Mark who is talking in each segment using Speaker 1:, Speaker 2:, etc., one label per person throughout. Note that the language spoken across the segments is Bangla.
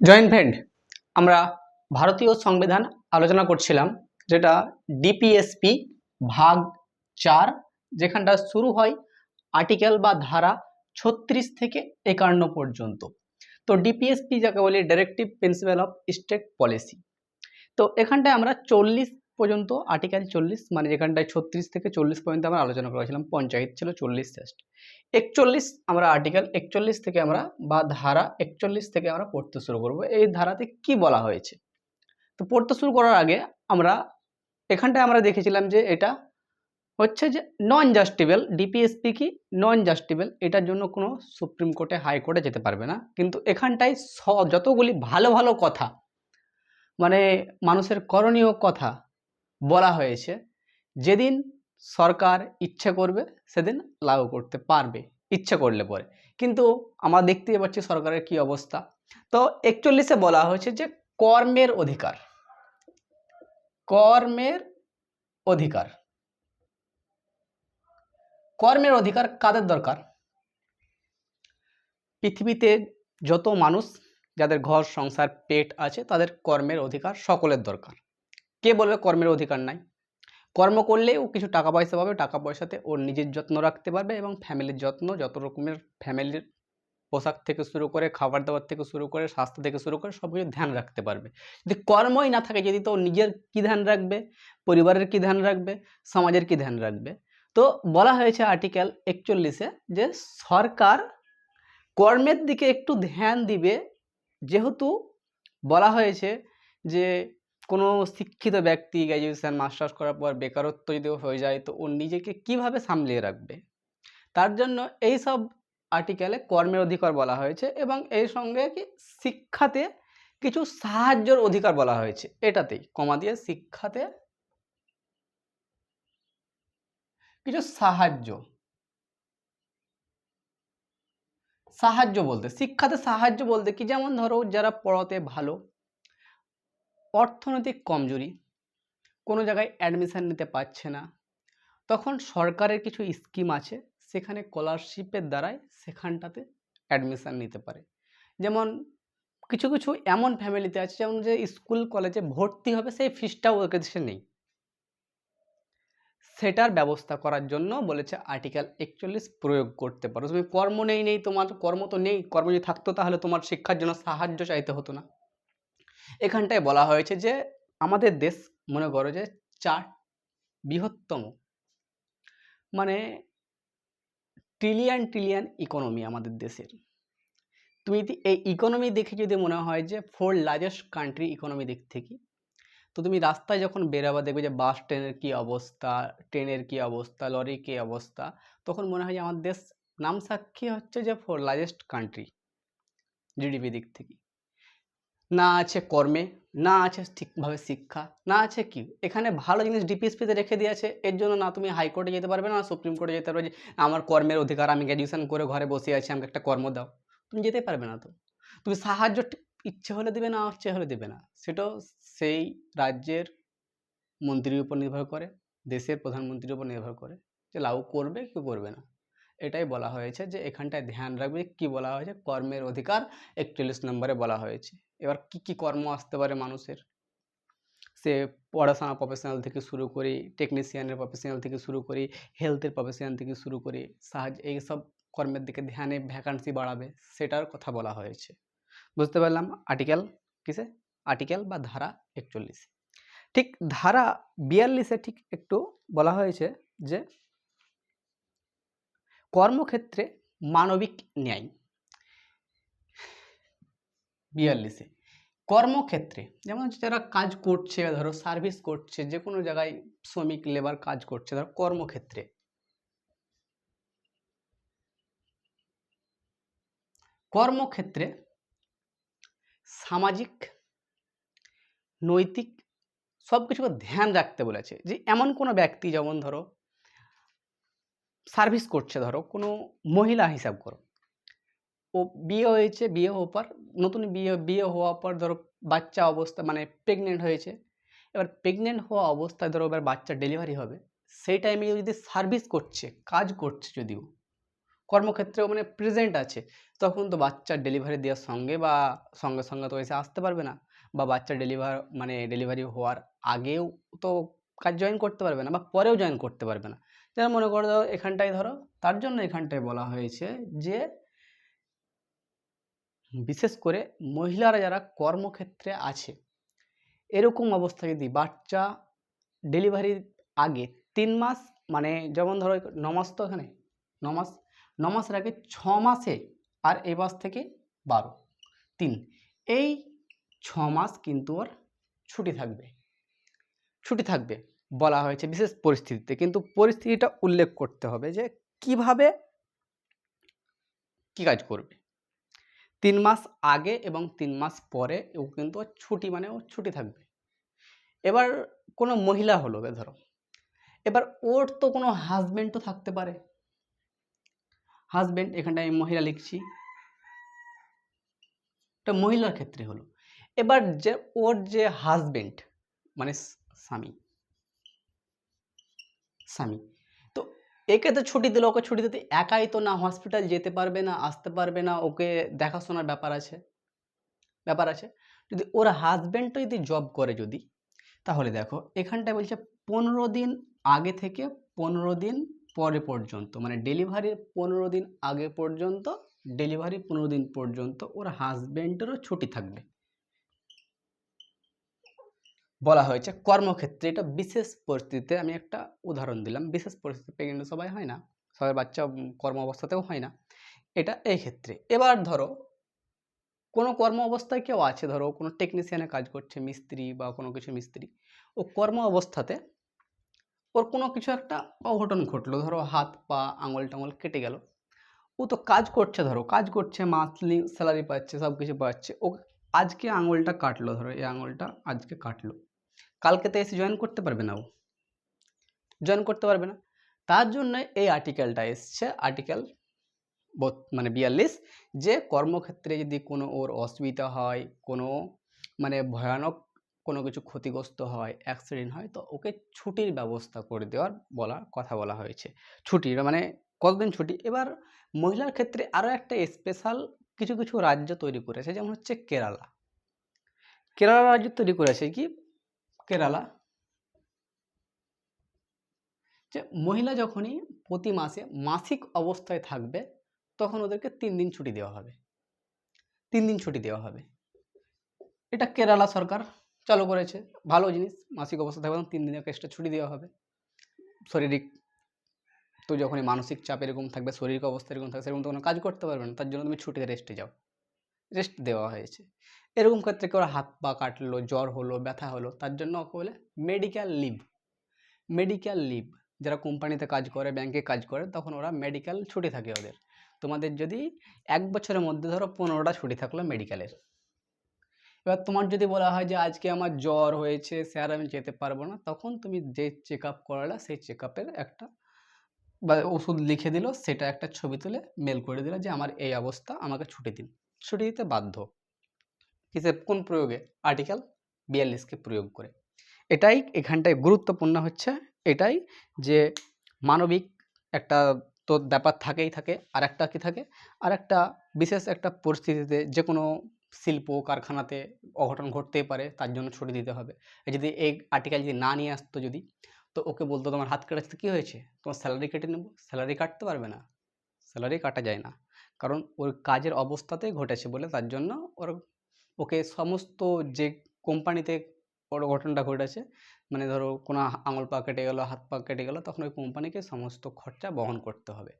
Speaker 1: জয়েন্ট ফ্রেন্ড, আমরা ভারতীয় সংবিধান আলোচনা করছিলাম, যেটা ডিপিএসপি ভাগ 4, যেখানটা শুরু হয় আর্টিকেল বা ধারা 36 থেকে 51 পর্যন্ত। তো ডিপিএসপি যাকে বলি directive principle of state policy. তো এখানটায় আমরা 40 পর্যন্ত, আর্টিকেল 40 মানে যেখানটায় 36 থেকে 40 পর্যন্ত আমরা আলোচনা করেছিলাম। পঞ্চায়েত ছিল 40 শেষ। 41 আমরা আর্টিকেল 41 থেকে আমরা বা ধারা 41 থেকে আমরা পড়তে শুরু করব। এই ধারাতে কি বলা হয়েছে? তো পড়তে শুরু করার আগে আমরা এখানটায় আমরা দেখেছিলাম যে এটা হচ্ছে যে নন জাস্টিবল। ডিপিএসপি কি নন জাস্টিবল, এটার জন্য কোনো সুপ্রিম কোর্টে হাইকোর্টে যেতে পারবে না। কিন্তু এখানটায় যতগুলি ভালো ভালো কথা, মানে মানুষের করণীয় কথা বলা হয়েছে, যেদিন সরকার ইচ্ছে করবে সেদিন লাগু করতে পারবে, ইচ্ছে করলে পরে। কিন্তু আমরা দেখতেই পাচ্ছি সরকারের কি অবস্থা। তো 41-এ বলা হয়েছে যে কর্মের অধিকার, কর্মের অধিকার, কর্মের অধিকার কাদের দরকার? পৃথিবীতে যত মানুষ যাদের ঘর সংসার পেট আছে তাদের কর্মের অধিকার সকলের দরকার। কে বলবে কর্মের অধিকার নাই? কর্ম করলে ও কিছু টাকা পয়সা পাবে, টাকা পয়সাতে ওর নিজের যত্ন রাখতে পারবে এবং ফ্যামিলির যত্ন, যত রকমের ফ্যামিলির পোশাক থেকে শুরু করে, খাবার দাবার থেকে শুরু করে, স্বাস্থ্য থেকে শুরু করে সব কিছু ধ্যান রাখতে পারবে। যদি কর্মই না থাকে, যদি তো নিজের কি ধ্যান রাখবে, পরিবারের কি ধ্যান রাখবে, সমাজের কি ধ্যান রাখবে? তো বলা হয়েছে আর্টিকেল 41-এ যে সরকার কর্মের দিকে একটু ধ্যান দিবে, যেহেতু বলা হয়েছে যে কোনো শিক্ষিত ব্যক্তি গ্র্যাজুয়েশন মাস্টার্স করার পর বেকারত্ব যদি হয়ে যায় তো ও নিজেকে কিভাবে সামলিয়ে রাখবে, তার জন্য এই সব আর্টিকেলে কর্মের অধিকার বলা হয়েছে। এবং এর সঙ্গে কি শিক্ষাতে কিছু সাহায্যের অধিকার বলা হয়েছে, এটাতেই কমা দিয়ে শিক্ষাতে কিছু সাহায্য, সাহায্য বলতে শিক্ষাতে সাহায্য বলতে কি, যেমন ধরো যারা পড়াতে ভালো, অর্থনৈতিক কমজোরি, কোনো জায়গায় অ্যাডমিশন নিতে পারছে না, তখন সরকারের কিছু স্কিম আছে, সেখানে স্কলারশিপের দ্বারাই সেখানটাতে অ্যাডমিশন নিতে পারে। যেমন কিছু কিছু এমন ফ্যামিলিতে আছে যেমন যে স্কুল কলেজে ভর্তি হবে সেই ফিসটাও ওদের কাছে নেই, সেটার ব্যবস্থা করার জন্য বলেছে আর্টিকেল 41 প্রয়োগ করতে পারো। তুমি কর্ম নেই, তোমার কর্ম তো নেই, কর্ম যদি থাকতো তাহলে তোমার শিক্ষার জন্য সাহায্য চাইতে হতো না। এখানটায় বলা হয়েছে যে আমাদের দেশ মনে করো যে 4 বৃহত্তম, মানে ট্রিলিয়ন ট্রিলিয়ন ইকোনমি আমাদের দেশের। তুমি যদি এই ইকোনমি দেখে যদি মনে হয় যে 4 লার্জেস্ট কান্ট্রি ইকোনমি দিক থেকে, তো তুমি রাস্তায় যখন বেরাবা দেখবে যে বাস ট্রেনের কী অবস্থা, ট্রেনের কী অবস্থা, লরির কী অবস্থা, তখন মনে হয় যে আমার দেশ নাম সাক্ষী হচ্ছে যে 4 লার্জেস্ট কান্ট্রি জিডিপি দিক থেকে। না আছে কর্মে, না আছে ঠিকভাবে শিক্ষা, না আছে কি এখানে ভালো জিনিস ডিপিএসপিতে রেখে দিয়েছে। এর জন্য না তুমি হাইকোর্টে যেতে পারবে, না সুপ্রিম কোর্টে যেতে পারবে যে আমার কর্মের অধিকার, আমি গ্র্যাজুয়েশন করে ঘরে বসে আছি, আমাকে একটা কর্ম দাও। তুমি যেতে পারবে না। তো তুমি সাহায্য ইচ্ছে হলে দেবে, না ইচ্ছে হলে দেবে না, সেটাও সেই রাজ্যের মন্ত্রীর উপর নির্ভর করে, দেশের প্রধানমন্ত্রীর উপর নির্ভর করে যে লাগু করবে কি করবে না। এটাই বলা হয়েছে যে এখানটায় ধ্যান রাখবে। কি বলা হয়েছে? কর্মের অধিকার 41 নম্বরে বলা হয়েছে। এবার কি কি কর্ম আসতে পারে মানুষের, সে পড়াশোনা প্রফেশনাল থেকে শুরু করি, টেকনিশিয়ানের প্রফেশনাল থেকে শুরু করি, হেলথের প্রফেশনাল থেকে শুরু করি, সাহায্য, এইসব কর্মের দিকে ধ্যানে ভ্যাকান্সি বাড়াবে, সেটার কথা বলা হয়েছে। বুঝতে পারলাম আর্টিকেল কিসে, আর্টিকেল বা ধারা 41। ঠিক ধারা 42-এ ঠিক একটু বলা হয়েছে যে কর্মক্ষেত্রে মানবিক ন্যায়। 42-এ কর্মক্ষেত্রে যেমন হচ্ছে যারা কাজ করছে, ধরো সার্ভিস করছে, যে কোনো জায়গায় শ্রমিক লেবার কাজ করছে, ধরো কর্মক্ষেত্রে, কর্মক্ষেত্রে সামাজিক, নৈতিক সব কিছুকে ধ্যান রাখতে বলেছে। যে এমন কোনো ব্যক্তি, যেমন ধরো সার্ভিস করছে, ধরো কোনো মহিলা হিসাব করো, ও বিয়ে হয়েছে, বিয়ে হওয়ার পর নতুন বিয়ে হওয়ার পর ধরো বাচ্চা অবস্থা, মানে প্রেগনেন্ট হয়েছে। এবার প্রেগনেন্ট হওয়া অবস্থায় ধরো এবার বাচ্চা ডেলিভারি হবে, সেই টাইমে যদি সার্ভিস করছে, কাজ করছে যদিও, কর্মক্ষেত্রেও মানে প্রেজেন্ট আছে, তখন তো বাচ্চার ডেলিভারি দেওয়ার সঙ্গে বা সঙ্গে সঙ্গে তো এসে আসতে পারবে না, বা বাচ্চার ডেলিভারি হওয়ার আগেও তো কাজ জয়েন করতে পারবে না, বা পরেও জয়েন করতে পারবে না। যেমন মনে করো ধরো এখানটায় ধরো, তার জন্য এখানটায় বলা হয়েছে যে বিশেষ করে মহিলারা যারা কর্মক্ষেত্রে আছে, এরকম অবস্থায় যদি বাচ্চা ডেলিভারির আগে 3 মাস, মানে যেমন ধরো 9 মাস, তো এখানে 9 মাস, 9 মাসের আগে 6 মাসে, আর এই মাস থেকে 12, 3, এই 6 মাস কিন্তু ওর ছুটি থাকবে। ছুটি থাকবে বলা হয়েছে বিশেষ পরিস্থিতিতে, কিন্তু পরিস্থিতিটা উল্লেখ করতে হবে যে কিভাবে কি কাজ করবে। 3 মাস আগে এবং 3 মাস পরে ও কিন্তু ওর ছুটি, মানে ওর ছুটি থাকবে। এবার কোনো মহিলা হলো ধরো, এবার ওর তো কোনো হাজবেন্ড তো থাকতে পারে, হাজবেন্ড, এখানটায় আমি মহিলা লিখছি, এটা মহিলার ক্ষেত্রে হলো। এবার যে ওর যে হাজবেন্ড মানে স্বামী, স্বামী, তো একে তো ছুটি দিল, ওকে ছুটি দিতে একাই তো না হসপিটাল যেতে পারবে না, আসতে পারবে না, ওকে দেখাশোনার ব্যাপার আছে। যদি ওর হাজবেন্ডও যদি জব করে যদি, তাহলে দেখো এখানটায় বলছে 15 দিন আগে থেকে 15 দিন পরে পর্যন্ত, মানে ডেলিভারির 15 দিন আগে পর্যন্ত, ডেলিভারি 15 দিন পর্যন্ত ওর হাজবেন্ডেরও ছুটি থাকবে বলা হয়েছে কর্মক্ষেত্রে। এটা বিশেষ পরিস্থিতিতে আমি একটা উদাহরণ দিলাম, বিশেষ পরিস্থিতিতে কিন্তু সবাই হয় না, সবাই বাচ্চা কর্ম অবস্থাতেও হয় না, এটা এই ক্ষেত্রে। এবার ধরো কোনো কর্ম অবস্থায় কেউ আছে, ধরো কোনো টেকনিশিয়ানে কাজ করছে, মিস্ত্রি বা কোনো কিছু মিস্ত্রি, ও কর্ম অবস্থাতে ওর কোনো কিছু একটা অঘটন ঘটলো, ধরো হাত পা আঙুল টাঙুল কেটে গেল, ও তো কাজ করছে, ধরো কাজ করছে, মান্থলি স্যালারি পাচ্ছে, সব কিছু পাচ্ছে, ও আজকে আঙুলটা কাটলো, ধরো এই আঙুলটা আজকে কাটলো, কালকে তো এসে জয়েন করতে পারবে না, ও জয়েন করতে পারবে না। তার জন্য এই আর্টিকেলটা এসছে, আর্টিকেল মানে 42, যে কর্মক্ষেত্রে যদি কোনো ওর অসুবিধা হয়, কোনো মানে ভয়ানক কোনো কিছু ক্ষতিগ্রস্ত হয়, অ্যাক্সিডেন্ট হয়, তো ওকে ছুটির ব্যবস্থা করে দেওয়ার কথা বলা হয়েছে। ছুটির মানে কতদিন ছুটি। এবার মহিলার ক্ষেত্রে আরও একটা স্পেশাল কিছু কিছু রাজ্য তৈরি করেছে, যেমন হচ্ছে কেরালা। কেরালা রাজ্য তৈরি করেছে কি, কেরালা, যে মহিলা যখনই প্রতি মাসে মাসিক অবস্থায় থাকবে, তখন ওদেরকে 3 দিন ছুটি দেওয়া হবে, 3 দিন ছুটি দেওয়া হবে। এটা কেরালা সরকার চালু করেছে, ভালো জিনিস। মাসিক অবস্থা থাকবে 3 দিনের এক্সট্রা ছুটি দেওয়া হবে। শারীরিক তো যখনই মানসিক চাপ এরকম থাকবে, শারীরিক অবস্থা এরকম থাকবে, সেরকম তো কোনো কাজ করতে পারবে না, তার জন্য তুমি ছুটিতে রেস্টে যাও, রেস্ট দেওয়া হয়েছে। এরকম ক্ষেত্রে কেউ হাত পা কাটলো, জ্বর হলো, ব্যথা হলো, তার জন্য ওকে বলে মেডিকেল লিভ। মেডিকেল লিভ, যারা কোম্পানিতে কাজ করে, ব্যাংকে কাজ করে, তখন ওরা মেডিকেল ছুটি থাকে ওদের। তোমাদের যদি 1 বছরের মধ্যে ধরো 15টা ছুটি থাকলো মেডিকেলের, এবার তোমার যদি বলা হয় যে আজকে আমার জ্বর হয়েছে স্যার আমি যেতে পারবো না, তখন তুমি যে চেক আপ করালা সেই চেক আপের একটা বা ওষুধ লিখে দিল, সেটা একটা ছবি তুলে মেল করে দিল যে আমার এই অবস্থা, আমাকে ছুটি দিন। ছুটি দিতে বাধ্য, কিসের কোন প্রয়োগে, আর্টিকেল 42কে প্রয়োগ করে। এটাই এখানটায় গুরুত্বপূর্ণ হচ্ছে, এটাই যে মানবিক একটা তো ব্যাপার থাকেই থাকে, আর একটা কি থাকে, আর একটা বিশেষ একটা পরিস্থিতিতে যে কোনো শিল্প কারখানাতে অঘটন ঘটতেই পারে, তার জন্য ছুটি দিতে হবে। যদি এই আর্টিকেল যদি না নিয়ে আসতো যদি, তো ওকে বলতো তোমার হাত কেটেছে, কী হয়েছে, তোমার স্যালারি কেটে নেবো, স্যালারি কাটতে পারবে না, স্যালারি কাটা যায় না, কারণ ওর কাজের অবস্থাতেই ঘটেছে বলে, তার জন্য ওকে সমস্ত যে কোম্পানিতে ওর ঘটনাটা ঘটেছে, মানে ধরো কোনো আঙুল পা কেটে গেলো, হাত পা কেটে গেলো, তখন ওই কোম্পানিকে সমস্ত খরচা বহন করতে হবে।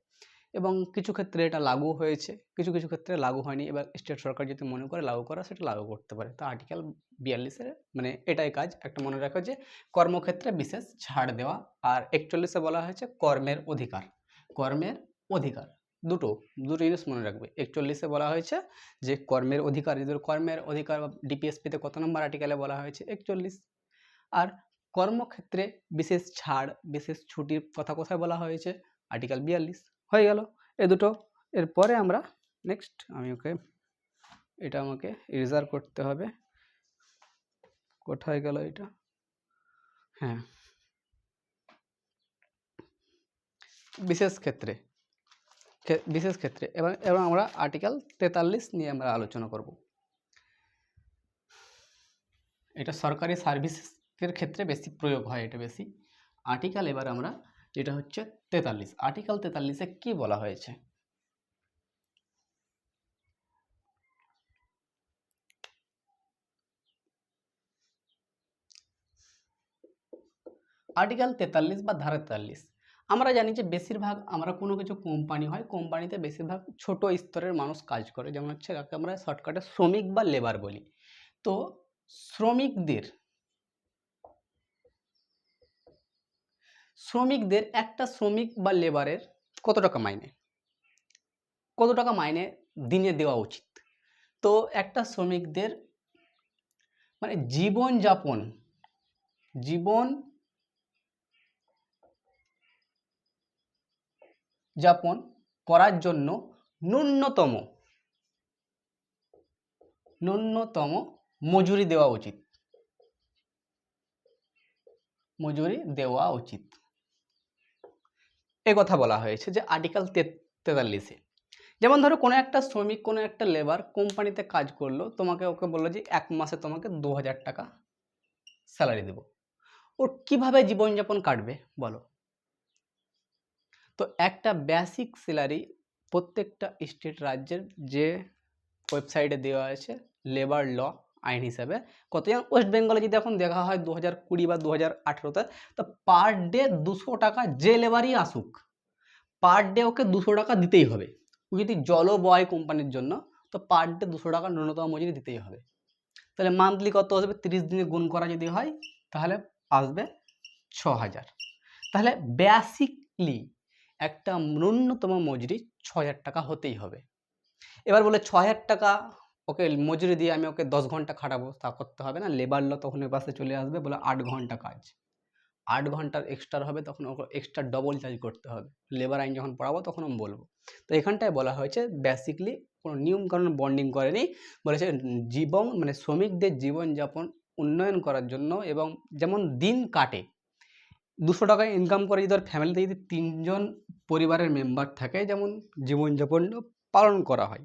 Speaker 1: এবং কিছু ক্ষেত্রে এটা লাগু হয়েছে, কিছু কিছু ক্ষেত্রে লাগু হয়নি। এবার স্টেট সরকার যদি মনে করে লাগু করা, সেটা লাগু করতে পারে। তো আর্টিকেল 42-এর মানে এটাই কাজ, একটা মনে রাখো যে কর্মক্ষেত্রে বিশেষ ছাড় দেওয়া। আর 41-এ বলা হয়েছে কর্মের অধিকার, কর্মের অধিকার দুটো দুটো জিনিস মনে রাখবে। 41-এ বলা হয়েছে যে কর্মের অধিকার, এদের কর্মের অধিকার ডিপিএসপিতে কত নম্বর আর্টিকেলে বলা হয়েছে, 41। আর কর্মক্ষেত্রে বিশেষ ছাড়, বিশেষ ছুটির কথা কোথায় বলা হয়েছে, আর্টিকেল 42। হয়ে গেল এ দুটো। এরপরে আমরা নেক্সট, এটা আমাকে রিজার্ভ করতে হবে, কোথায় গেল এটা, হ্যাঁ, বিশেষ ক্ষেত্রে, বিশেষ ক্ষেত্রে। এবং আমরা আর্টিকেল 43 নিয়ে আমরা আলোচনা করব। এটা সরকারি সার্ভিসের ক্ষেত্রে বেশি প্রয়োগ হয়, এটা বেশি আর্টিকেল। এবার আমরা যেটা হচ্ছে 43, আর্টিকেল 43-এ কি বলা হয়েছে? আর্টিকেল 43 বা ধারা 43, আমরা জানি যে বেশিরভাগ আমরা কোনো কিছু কোম্পানি হয়, কোম্পানিতে বেশিরভাগ ছোট স্তরের মানুষ কাজ করে, যেমন হচ্ছে যাকে আমরা শর্টকাটে শ্রমিক বা লেবার বলি। তো শ্রমিকদের একটা শ্রমিক বা লেবারের কত টাকা মাইনে দিনে দেওয়া উচিত? তো একটা শ্রমিকদের মানে জীবন যাপন করার জন্য ন্যূনতম মজুরি দেওয়া উচিত, এ কথা বলা হয়েছে যে আর্টিকেল 43-এ। যেমন ধরো কোনো একটা শ্রমিক, কোনো একটা লেবার কোম্পানিতে কাজ করলো, ওকে বললো যে 1 মাসে তোমাকে 2000 টাকা স্যালারি দেবো। ওর কিভাবে জীবনযাপন কাটবে বলো? তো একটা বেসিক স্যালারি প্রত্যেকটা স্টেট রাজ্যের যে ওয়েবসাইটে দেওয়া আছে লেবার ল আইন হিসাবে, কত, যেমন ওয়েস্ট বেঙ্গলে যদি এখন দেখা হয় 2020 বা 2018-তে, তো পার ডে 200 টাকা যে লেবারই আসুক, পার ডে ওকে 200 টাকা দিতেই হবে। ও যদি জলও বয় কোম্পানির জন্য, তো পার ডে 200 টাকা ন্যূনতম মজুরি দিতেই হবে। তাহলে মান্থলি কত আসবে? 30 দিনে গুণ করা যদি হয় তাহলে আসবে 6000। তাহলে বেসিকলি একটা ন্যূনতম মজুরি 6000 টাকা হতেই হবে। এবার বলে 6000 টাকা ওকে মজুরি দিয়ে আমি ওকে 10 ঘন্টা খাটাবো, তা করতে হবে না। লেবার ল তখন ওই পাশে চলে আসবে, বলে 8 ঘন্টা কাজ, 8 ঘন্টার এক্সট্রা হবে, তখন ওকে এক্সট্রা ডবল চার্জ করতে হবে। লেবার আইন যখন পড়াবো তখন আমি বলবো। তো এখানটায় বলা হয়েছে বেসিকলি কোনো নিয়মকানুন বন্ডিং করেনি, বলেছে মানে শ্রমিকদের জীবনযাপন উন্নয়ন করার জন্য, এবং যেমন দিন কাটে 200 টাকায় ইনকাম করে, যদি ওর ফ্যামিলিতে যদি 3 জন পরিবারের মেম্বার থাকে, যেমন জীবনযাপন পালন করা হয়,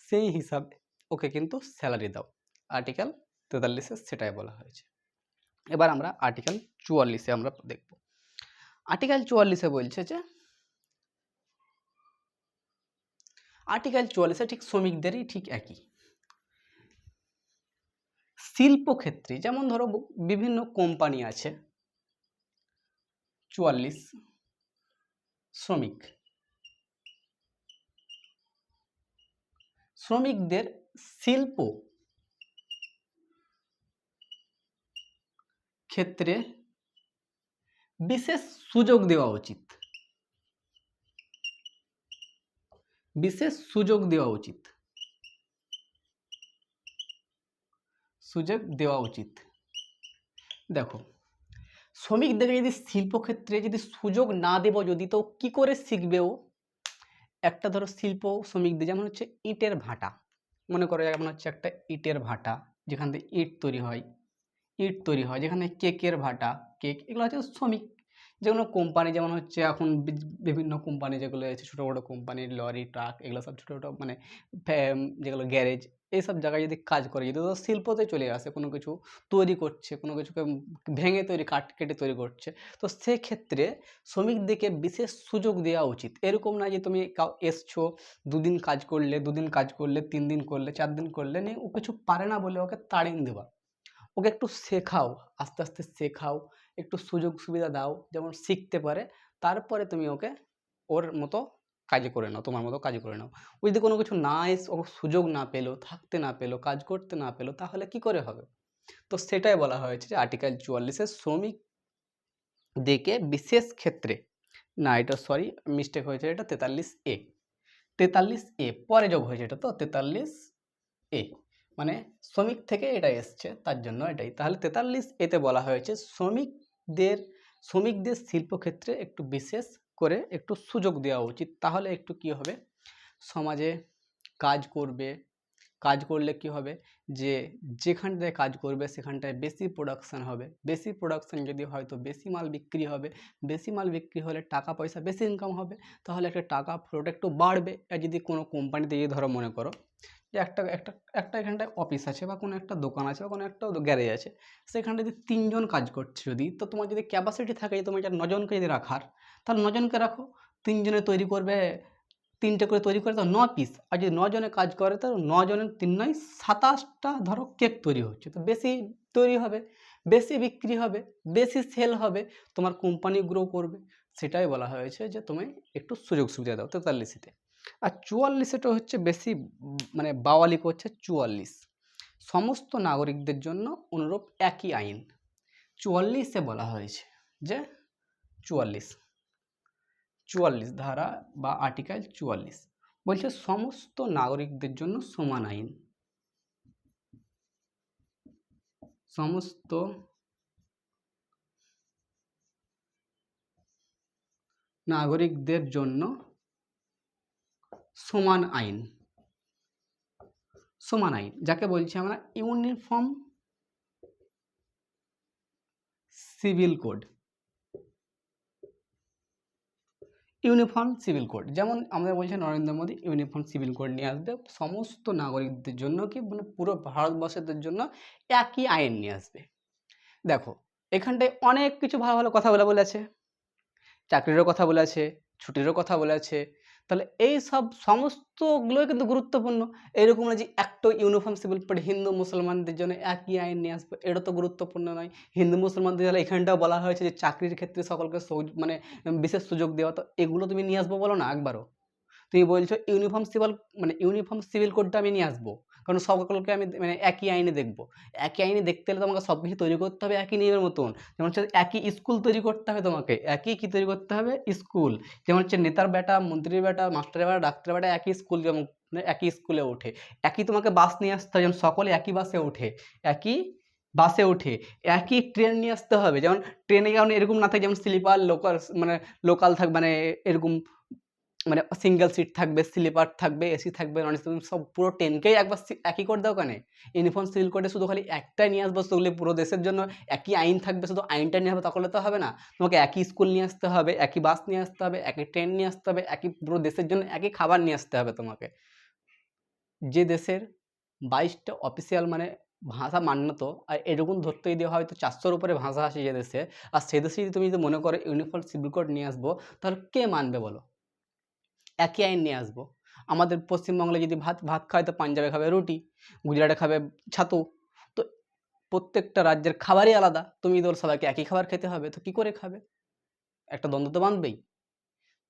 Speaker 1: সেই হিসাবে ওকে কিন্তু স্যালারি দাও। আর্টিকেল 43-এ সেটাই বলা হয়েছে। এবার আমরা আর্টিকেল 44-এ আমরা দেখব। আর্টিকেল 44-এ বলছে যে আর্টিকেল 44-এ ঠিক শ্রমিকদেরই ঠিক একই শিল্পক্ষেত্রে, যেমন ধরো বিভিন্ন কোম্পানি আছে, 44 শ্রমিকদের শিল্প ক্ষেত্রে বিশেষ সুযোগ দেওয়া উচিত, দেখো শ্রমিকদেরকে যদি শিল্পক্ষেত্রে যদি সুযোগ না দেব, যদি, তো কি করে শিখবে ও? একটা ধরো শিল্প শ্রমিকদের, যেমন হচ্ছে ইটের ভাটা, মনে করো যেমন হচ্ছে একটা ইটের ভাটা, যেখান থেকে ইট তৈরি হয়, যেখানে কেকের ভাটা, এগুলো হচ্ছে শ্রমিক। যেগুলো কোম্পানি, যেমন হচ্ছে এখন বিভিন্ন কোম্পানি যেগুলো আছে, ছোটো বড়ো কোম্পানি, লরি, ট্রাক, এগুলো সব ছোটো ছোটো মানে যেগুলো গ্যারেজ, এইসব জায়গায় যদি কাজ করে, যদি তো শিল্পতে চলে আসে, কোনো কিছু তৈরি করছে, কোনো কিছুকে ভেঙে কেটে তৈরি করছে, তো সেক্ষেত্রে শ্রমিকদেরকে বিশেষ সুযোগ দেওয়া উচিত। এরকম না যে তুমি এসছো 2 দিন কাজ করলে, 3 দিন করলে, 4 দিন করলে, নিয়ে ও কিছু পারে না বলে ওকে তাড়িয়ে দেওয়া। ওকে একটু শেখাও, আস্তে আস্তে শেখাও, একটু সুযোগ সুবিধা দাও, যেমন শিখতে পারে, তারপরে তুমি ওকে ওর মতো কাজ করে নাও, তোমার মতো কাজ করে নাও। ও যদি কোনো কিছু না ও সুযোগ না পেলো, থাকতে না পেলো, কাজ করতে না পেলো, তাহলে কি করে হবে? তো সেটাই বলা হয়েছে যে আর্টিকেল 44-এ শ্রমিকদেরকে বিশেষ ক্ষেত্রে, না এটা সরি মিস্টেক হয়েছে, এটা 43A পরে যোগ হয়েছে, এটা তো 43A, মানে শ্রমিক থেকে এটা এসছে, তার জন্য এটাই। তাহলে 43A-তে বলা হয়েছে শ্রমিকদের শিল্পক্ষেত্রে একটু বিশেষ করে একটু সুযোগ দেওয়া উচিত, তাহলে একটু কি হবে, সমাজে কাজ করবে, কাজ করলে কি হবে, যে যেখানটায় কাজ করবে সেখানটায় বেশি প্রোডাকশান হবে, বেশি প্রোডাকশান যদি হয় তো বেশি মাল বিক্রি হবে, বেশি মাল বিক্রি হলে টাকা পয়সা বেশি ইনকাম হবে, তাহলে একটা টাকা ফ্লোটা একটু বাড়বে। আর যদি কোনো কোম্পানিতে যদি ধরো মনে করো যে একটা একটা একটা এখানটায় অফিস আছে বা কোনো একটা দোকান আছে বা কোনো একটা গ্যারেজ আছে, সেখানে যদি 3 জন কাজ করছে, যদি তো তোমার যদি ক্যাপাসিটি থাকে যে তোমার 9জনকে যদি রাখার, তাহলে 9জনকে রাখো, 3 জনে তৈরি করবে, 3টে করে তৈরি করে তো 9 পিস। আর যদি 9 জনে কাজ করে তো 9 জনের 3 9 27টা ধরো কেক তৈরি হচ্ছে, তো বেশি তৈরি হবে, বেশি বিক্রি হবে, বেশি সেল হবে, তোমার কোম্পানি গ্রো করবে। সেটাই বলা হয়েছে যে তুমি একটু সুযোগ সুবিধা দাও 43তে। আর 44এটা হচ্ছে বেশি মানে বাওয়ালি করছে 44, সমস্ত নাগরিকদের জন্য অনুরূপ একই আইন। 44-এ বলা হয়েছে যে 44 ধারা বা আর্টিকেল 44 বলছে সমস্ত নাগরিকদের জন্য সমান আইন, সমস্ত নাগরিকদের জন্য সমান আইন, সমান আইন যাকে বলছি আমরা uniform civil code. Uniform civil code যেমন আমাদের বলছে Narendra Modi uniform civil code নিয়ে আসবে, সমস্ত নাগরিকদের জন্য কি মানে পুরো ভারতবর্ষের জন্য একই আইন নিয়ে আসবে। দেখো এখানটায় অনেক কিছু ভালো ভালো কথা বলেছে, চাকরিরও কথা বলেছে, ছুটিরও কথা বলেছে, তাহলে এই সব সমস্তগুলোই কিন্তু গুরুত্বপূর্ণ। এরকম না যে একটা ইউনিফর্ম সিভিল কোড হিন্দু মুসলমানদের জন্য একই আইন নিয়ে আসবে, এটা তো গুরুত্বপূর্ণ নয়। হিন্দু মুসলমানদের জন্য এখানটাও বলা হয়েছে যে চাকরির ক্ষেত্রে সকলকে মানে বিশেষ সুযোগ দেওয়া, তো এগুলো তুমি নিয়ে আসবো বলো না একবারও। তুমি বলছো ইউনিফর্ম সিভিল কোডটা আমি নিয়ে আসবো, কারণ সকলকে আমি মানে একই আইনে দেখবো। একই আইনে দেখতে হলে তোমাকে সব কিছু তৈরি করতে হবে একই নিয়মের মতন। যেমন হচ্ছে একই স্কুল তৈরি করতে হবে তোমাকে, একই কী তৈরি করতে হবে স্কুল। যেমন হচ্ছে নেতার বেটা, মন্ত্রীর বেটা, মাস্টারের বেটা, ডাক্তারের বেটা একই স্কুল, যেমন একই স্কুলে ওঠে। একই তোমাকে বাস নিয়ে আসতে হবে, যেমন সকলে একই বাসে ওঠে, একই বাসে ওঠে। একই ট্রেন নিয়ে আসতে হবে, যেমন ট্রেনে যেমন এরকম না থাকে যেমন স্লিপার লোকাল, মানে লোকাল থাকবে মানে এরকম মানে সিঙ্গেল সিট থাকবে, স্লিপার থাকবে, এসি থাকবে, নন এসি, তুমি সব পুরো ট্রেনকেই একবার একই করে দাও কেন? ইউনিফর্ম সিভিল কোডে শুধু খালি একটাই নিয়ে আসবো, সেগুলি পুরো দেশের জন্য একই আইন থাকবে, শুধু আইনটা নিয়ে হবে তাহলে তো হবে না। তোমাকে একই স্কুল নিয়ে আসতে হবে, একই বাস নিয়ে আসতে হবে, একই ট্রেন নিয়ে আসতে হবে, একই পুরো দেশের জন্য একই খাবার নিয়ে আসতে হবে তোমাকে। যে দেশের 22টা অফিসিয়াল মানে ভাষা মান্যত, আর এরকম ধরতেই দেওয়া হয়তো 400-র উপরে ভাষা আছে যে দেশে, আর সে দেশে যদি তুমি যদি মনে করো ইউনিফর্ম সিভিল কোড নিয়ে আসবো, তাহলে কে মানবে বলো? একই আইন নিয়ে আসবো। আমাদের পশ্চিমবঙ্গে যদি ভাত খায় তো পাঞ্জাবে খাবে রুটি, গুজরাটে খাবে ছাতু। তো প্রত্যেকটা রাজ্যের খাবারই আলাদা, তুমি তো সবাইকে একই খাবার খেতে হবে, তো কী করে খাবে? একটা দ্বন্দ্ব তো বাঁধবেই।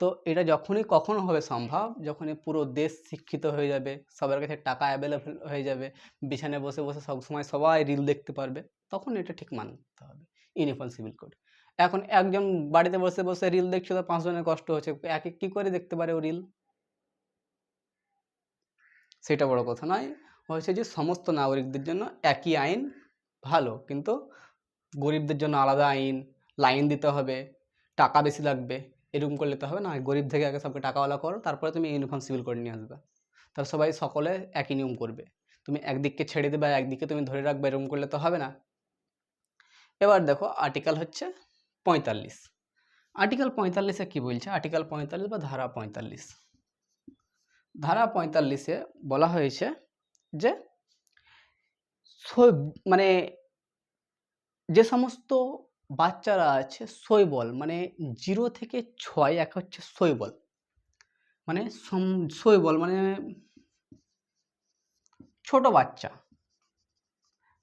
Speaker 1: তো এটা যখনই কখন হবে সম্ভব, যখনই পুরো দেশ শিক্ষিত হয়ে যাবে, সবার কাছে টাকা অ্যাভেলেবল হয়ে যাবে, বিছানায় বসে বসে সবসময় সবাই রিল দেখতে পারবে, তখন এটা ঠিক মানতে হবে ইউনিফর্ম সিভিল কোড। এখন একজন বাড়িতে বসে বসে রিল দেখছে, তো 5 জনের কষ্ট হচ্ছে, একে কী করে দেখতে পারে ও রিল? সেটা বড় কথা নয়, হয়েছে যে সমস্ত নাগরিকদের জন্য একই আইন ভালো, কিন্তু গরিবদের জন্য আলাদা আইন, লাইন দিতে হবে, টাকা বেশি লাগবে, এরকম করলে তো হবে না। গরিব থেকে আগে সবকে টাকাওয়ালা করো, তারপরে তুমি ইউনিফর্ম সিভিল কোড নিয়ে আসবে, তাহলে সবাই সকলে একই নিয়ম করবে। তুমি একদিককে ছেড়ে দেবে আর একদিকে তুমি ধরে রাখবে, এরকম করলে তো হবে না। এবার দেখো আর্টিকেল হচ্ছে 45। আর্টিকেল 45-এ কী বলছে? আর্টিকেল 45 বা ধারা 45, ধারা 45-এ বলা হয়েছে যে মানে যে সমস্ত বাচ্চারা আছে শৈবল, মানে 0 থেকে 6, এক হচ্ছে শৈবল, মানে শৈবল মানে ছোট বাচ্চা,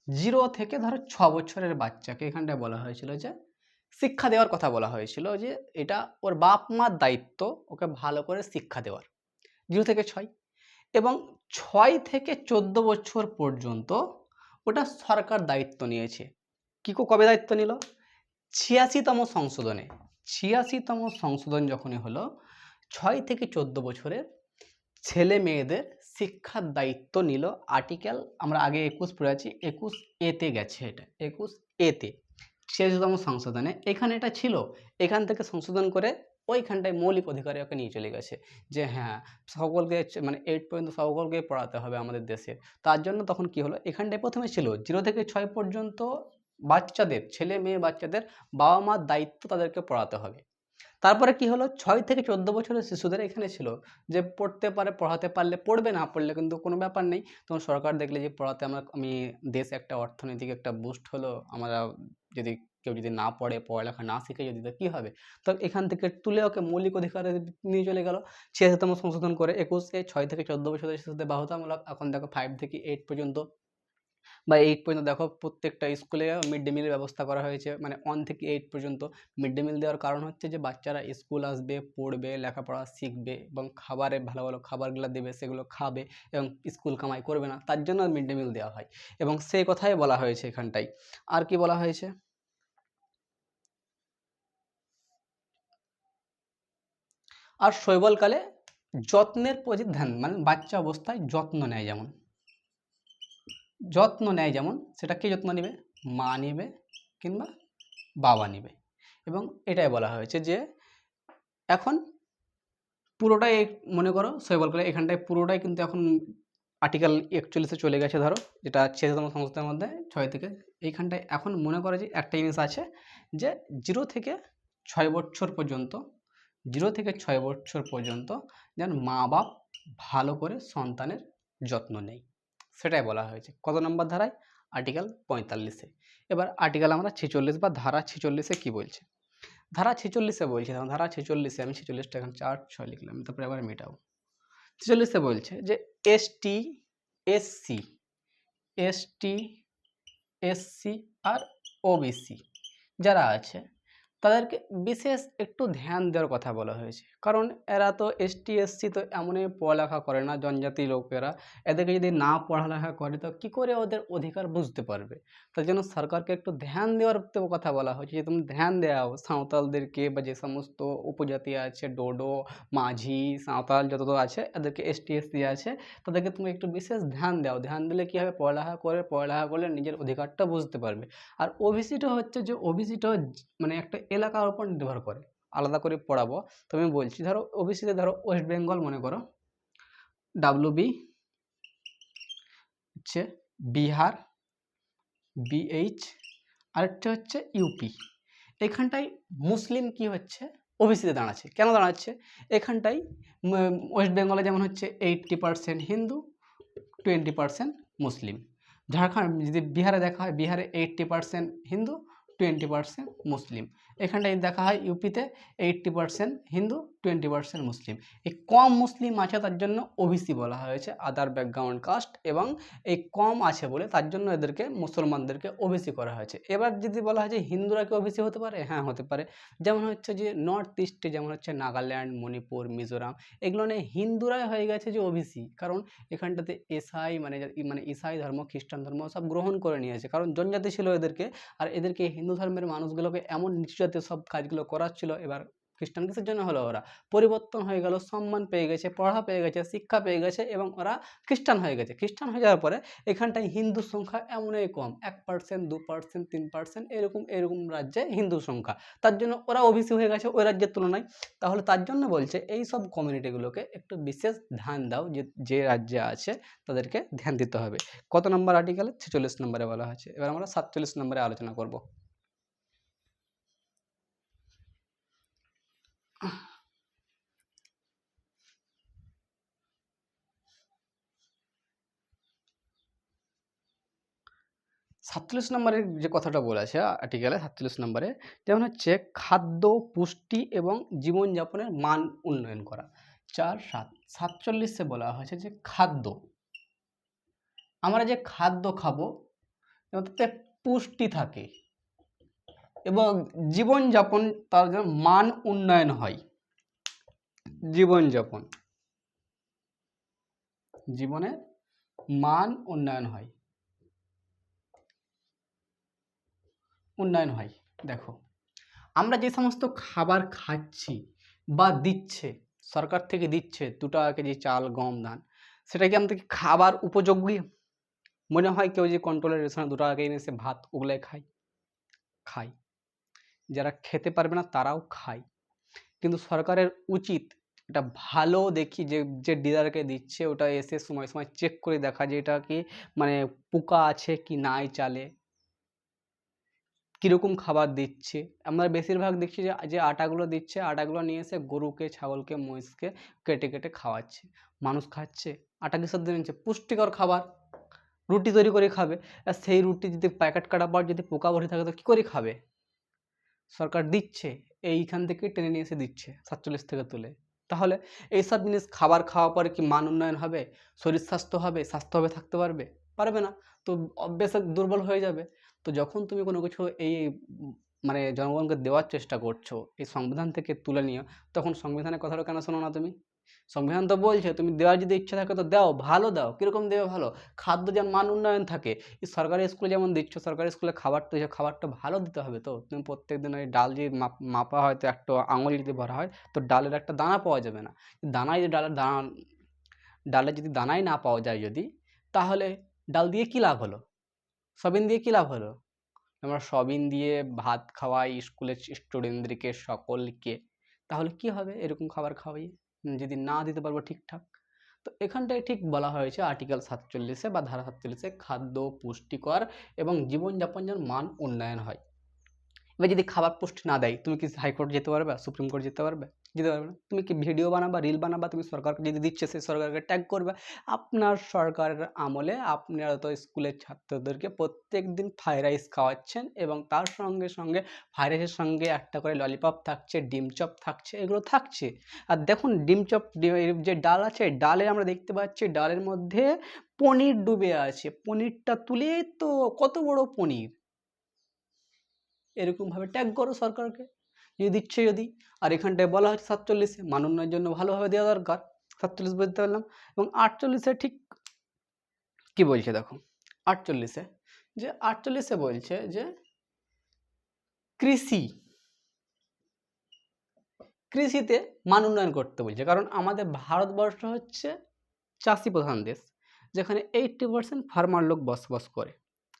Speaker 1: 0 থেকে ধরো 6 বছরের বাচ্চাকে এখানটায় বলা হয়েছিল যে শিক্ষা দেওয়ার কথা বলা হয়েছিল, যে এটা ওর বাপ মার দায়িত্ব ওকে ভালো করে শিক্ষা দেওয়ার, 0 থেকে 6। এবং 6 থেকে 14 বছর পর্যন্ত ওটা সরকার দায়িত্ব নিয়েছে। কবে দায়িত্ব নিল? 86তম সংশোধনে। 86তম সংশোধন যখনই হলো, 6 থেকে 14 বছরের ছেলে মেয়েদের শিক্ষার দায়িত্ব নিল। আর্টিকেল আমরা আগে 21 পড়ে আছি, 21A-তে গেছে, এটা 21A-তে 86তম সংশোধনে। এখানে এটা ছিল, এখান থেকে সংশোধন করে ওইখানটায় মৌলিক অধিকারে ওকে নিয়ে চলে গেছে যে হ্যাঁ সকলকে মানে 8 পর্যন্ত সকলকে পড়াতে হবে আমাদের দেশে। তার জন্য তখন কি হলো, এখানটায় প্রথমে ছিল 0 থেকে 6 পর্যন্ত বাচ্চাদের, ছেলে মেয়ে বাচ্চাদের বাবা মার দায়িত্ব তাদেরকে পড়াতে হবে। তারপরে কি হলো, 6 থেকে 14 বছরের শিশুদের এখানে ছিল যে পড়তে পারে, পড়াতে পারলে পড়বে, না পড়লে কিন্তু কোনো ব্যাপার নেই। তখন সরকার দেখলে যে পড়াতে আমি দেশ একটা অর্থনৈতিক একটা বুস্ট হলো, আমরা যদি কেউ যদি না পড়ে, পড়ালেখা না শিখে যদি, তো কী হবে? তো এখান থেকে তুলে ওকে মৌলিক অধিকারে নিয়ে চলে গেল 86তম সংশোধন করে 21-এ 6 থেকে 14 বছরের শিশুদের বাধ্যতামূলক। এখন দেখো 5 থেকে 8 পর্যন্ত বা 8 পর্যন্ত দেখো প্রত্যেকটা স্কুলে মিড ডে মিলের ব্যবস্থা করা হয়েছে। মানে 1 থেকে 8 পর্যন্ত মিড ডে মিল দেওয়ার কারণ হচ্ছে যে বাচ্চারা স্কুল আসবে, পড়বে, লেখাপড়া শিখবে এবং খাবারে ভালো ভালো খাবারগুলো দেবে, সেগুলো খাবে এবং স্কুল কামাই করবে না, তার জন্য মিড ডে মিল দেওয়া হয় এবং সেই কথাই বলা হয়েছে এখানটায়। আর কি বলা হয়েছে, আর শৈশবকালে যত্নের প্রতি ধ্যান, মানে বাচ্চা অবস্থায় যত্ন নেয়, যেমন সেটা কে যত্ন নেবে, মা নেবে কিংবা বাবা নেবে। এবং এটাই বলা হয়েছে যে এখন পুরোটাই মনে করো শৈশবকালে এখানটায় পুরোটাই কিন্তু এখন আর্টিকেল 41-এ চলে গেছে, ধরো যেটা 86তম সংশোধনের মধ্যে 6 থেকে এইখানটায়। এখন মনে করো যে একটা জিনিস আছে যে 0 থেকে 6 বছর পর্যন্ত, 0 থেকে 6 বছর পর্যন্ত যেন মা বাপ ভালো করে সন্তানের যত্ন নেয়, সেটাই বলা হয়েছে। কত নম্বর ধারায়, আর্টিকেল 45-এ। এবার আর্টিকেল আমরা 46 বা ধারা 46-এ কি বলছে, ধারা 46-এ বলছে, ধারা 46-এ আমি 46টা এখন 4-6 লিখলাম, তারপরে আবার মেটাবো। 46-এ বলছে যে এসটি, এসসি, এসটি, এসসি আর ওবিসি যারা আছে তাদেরকে বিশেষ একটু ধ্যান দেওয়ার কথা বলা হয়েছে। কারণ এরা তো এসটি এসসি তো এমনই পড়ালেখা করে না, জনজাতি লোকেরা, এদেরকে যদি না পড়ালেখা করে তো কী করে ওদের অধিকার বুঝতে পারবে? তার জন্য সরকারকে একটু ধ্যান দেওয়ার কথা বলা হয়েছে যে তুমি ধ্যান দাও সাঁওতালদেরকে, বা যে সমস্ত উপজাতি আছে, ডোডো, মাঝি, সাঁওতাল যত আছে, এদেরকে এসটি এসসি আছে, তাদেরকে তুমি একটু বিশেষ ধ্যান দাও। ধ্যান দিলে কী হবে, পড়ালেখা করলে নিজের অধিকারটা বুঝতে পারবে। আর ওবিসিটা হচ্ছে যে ওবিসিটা মানে একটা এলাকার উপর নির্ভর করে, আলাদা করে পড়াবো। তো আমি বলছি, ধরো ওবিসিতে ধরো ওয়েস্ট বেঙ্গল মনে করো, ডাব্লিউবি হচ্ছে বিহার, বিএইচ, আরেকটা হচ্ছে ইউপি। এখানটায় মুসলিম কি হচ্ছে, ওবিসিতে দাঁড়াচ্ছে। কেন দাঁড়াচ্ছে, এখানটায় ওয়েস্ট বেঙ্গলে যেমন হচ্ছে 80% হিন্দু, 20% মুসলিম। ঝাড়খণ্ড যদি বিহারে দেখা হয়, বিহারে 80% হিন্দু, 20% মুসলিম। এখানটায় দেখা হয় ইউপিতে 80% হিন্দু, 20% মুসলিম। এই কম মুসলিম আছে তার জন্য ওবিসি বলা হয়েছে, আদার ব্যাকগ্রাউন্ড কাস্ট, এবং এই কম আছে বলে তার জন্য এদেরকে, মুসলমানদেরকে ওবিসি করা হয়েছে। এবার যদি বলা হয় যে হিন্দুরা কি ওবিসি হতে পারে, হ্যাঁ হতে পারে। যেমন হচ্ছে যে নর্থ ইস্টে যেমন হচ্ছে নাগাল্যান্ড, মণিপুর, মিজোরাম, এগুলো নিয়ে হিন্দুরাই হয়ে গেছে যে ওবিসি। কারণ এখানটাতে এসআই মানে ইসাই ধর্ম, খ্রিস্টান ধর্ম সব গ্রহণ করে নিয়েছে, কারণ জনজাতি ছিল এদেরকে। আর এদেরকে হিন্দু ধর্মের মানুষগুলোকে এমন নিচু জাতীয় সব কাজগুলো করাচ্ছিল। এবার খ্রিস্টান কিসের জন্য হলো, ওরা পরিবর্তন হয়ে গেল, সম্মান পেয়ে গেছে, পড়া পেয়ে গেছে, শিক্ষা পেয়ে গেছে এবং ওরা খ্রিস্টান হয়ে গেছে। খ্রিস্টান হয়ে যাওয়ার পরে এখানটায় হিন্দুর সংখ্যা এমনই কম, 1%, 2%, 3%, এরকম রাজ্যে হিন্দুর সংখ্যা। তার জন্য ওরা ওবিসি হয়ে গেছে ওই রাজ্যের তুলনায়। তাহলে তার জন্য বলছে এই সব কমিউনিটিগুলোকে একটু বিশেষ ধ্যান দাও, যে রাজ্যে আছে তাদেরকে ধ্যান দিতে হবে। কত নম্বর আর্টিকেলে, 46 নম্বরে বলা হয়েছে। এবার আমরা 47 নম্বরে আলোচনা করব। 47 নম্বরের যে কথাটা বলেছে আর্টিকেলে 47 নম্বরে, যেমন হচ্ছে খাদ্য, পুষ্টি এবং জীবনযাপনের মান উন্নয়ন করা। 4-7 47-এ বলা হয়েছে যে খাদ্য, আমরা যে খাদ্য খাবো তাতে পুষ্টি থাকে এবং জীবনযাপন, তার যেন মান উন্নয়ন হয়। জীবনের মান উন্নয়ন হয়। দেখো, আমরা যে সমস্ত খাবার খাচ্ছি বা দিচ্ছে, সরকার থেকে দিচ্ছে 2 টাকা কেজি চাল, গম, ধান, সেটা কি আমাদের খাবার উপযোগী মনে হয়? কেউ যে কন্ট্রোলের রেশনে 2 টাকা কেজি এনে সে ভাত ওগুলাই খায়। যারা খেতে পারবে না তারাও খায়। কিন্তু সরকারের উচিত এটা ভালো দেখি যে ডিলারকে দিচ্ছে ওটা এসে সময় সময় চেক করে দেখা যে এটা কি মানে পোকা আছে কি নাই চালে, কীরকম খাবার দিচ্ছে। আমরা বেশিরভাগ দেখছি যে যে আটাগুলো দিচ্ছে আটাগুলো নিয়ে এসে গরুকে, ছাগলকে, মহিষকে কেটে কেটে খাওয়াচ্ছে। মানুষ খাচ্ছে? আটা কিসের জন্য নিচ্ছে? পুষ্টিকর খাবার, রুটি তৈরি করে খাবে। আর সেই রুটি যদি প্যাকেট কাটা পর যদি পোকা ভরে থাকে তো কী করে খাবে? সরকার দিচ্ছে, এইখান থেকে টেনে নিয়ে এসে দিচ্ছে 47 থেকে তুলে। তাহলে এইসব জিনিস খাবার খাওয়ার পরে কি মান উন্নয়ন হবে? শরীর স্বাস্থ্য হবে? স্বাস্থ্যভাবে থাকতে পারবে? পারবে না। তো অভ্যেসে দুর্বল হয়ে যাবে। তো যখন তুমি কোনো কিছু এই মানে জনগণকে দেওয়ার চেষ্টা করছো, এই সংবিধান থেকে তুলে নিয়ে, তখন সংবিধানের কথাটা কেন শোনো না তুমি? সংবিধান তো বলছে তুমি দেওয়ার যদি ইচ্ছা থাকে তো দাও, ভালো দাও। কীরকম দেবে ভালো? খাদ্য যেন মান উন্নয়ন থাকে। এই সরকারি স্কুলে যেমন দিচ্ছ, সরকারি স্কুলে খাবারটা খাবারটা ভালো দিতে হবে তো। তুমি প্রত্যেকদিন ওই ডাল যদি মাপা হয় তো একটা আঙুল যদি ভরা হয় তো ডালের একটা দানা পাওয়া যাবে না। দানায় যদি ডালে যদি দানাই না পাওয়া যায় যদি, তাহলে ডাল দিয়ে কী লাভ হলো? সয়াবিন দিয়ে কী লাভ হলো? আমরা সয়াবিন দিয়ে ভাত খাওয়াই স্কুলের স্টুডেন্টদেরকে সকলকে, তাহলে কি হবে এরকম খাবার খাওয়াই যদি না দিতে পারবো ঠিকঠাক? তো এখানটায় ঠিক বলা হয়েছে আর্টিকেল 47-এ বা ধারা 47-এ খাদ্য পুষ্টিকর এবং জীবনযাপন যেন মান উন্নয়ন হয়। এবার যদি খাবার পুষ্টি না দেয় তুমি কি হাইকোর্ট যেতে পারবে? সুপ্রিম কোর্ট যেতে পারবে? যেতে পারবে না। তুমি কি ভিডিও বানাবা, রিল বানাবা, তুমি সরকারকে যদি দিচ্ছে সেই সরকারকে ট্যাগ করবে। আপনার সরকারের আমলে আপনারা তো স্কুলের ছাত্রদেরকে প্রত্যেকদিন ফ্রাইড রাইস খাওয়াচ্ছেন এবং তার সঙ্গে সঙ্গে ফ্রাইড রাইসের সঙ্গে একটা করে ললিপপ থাকছে, ডিম চপ থাকছে, এগুলো থাকছে। আর দেখুন ডিম চপ যে ডাল আছে, ডালে আমরা দেখতে পাচ্ছি ডালের মধ্যে পনির ডুবে আছে। পনিরটা তুলে তো কত বড় পনির, এরকমভাবে ট্যাগ করো সরকারকে যদি দিচ্ছে যদি। আর এখানটায় বলা হচ্ছে 47-এ মান উন্নয়নের জন্য ভালোভাবে দেওয়া দরকার। 47 বুঝতে পারলাম। এবং 48-এ ঠিক কি বলছে দেখো, 48-এ যে 48-এ বলছে যে কৃষিতে মান উন্নয়ন করতে বলছে। কারণ আমাদের ভারতবর্ষ হচ্ছে চাষি প্রধান দেশ, যেখানে 80% ফার্মার লোক বসবাস করে।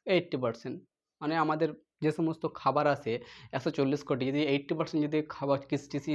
Speaker 1: 80% মানে আমাদের যে সমস্ত খাবার আসে 140 কোটি, যদি 80% যদি খাবার কৃষি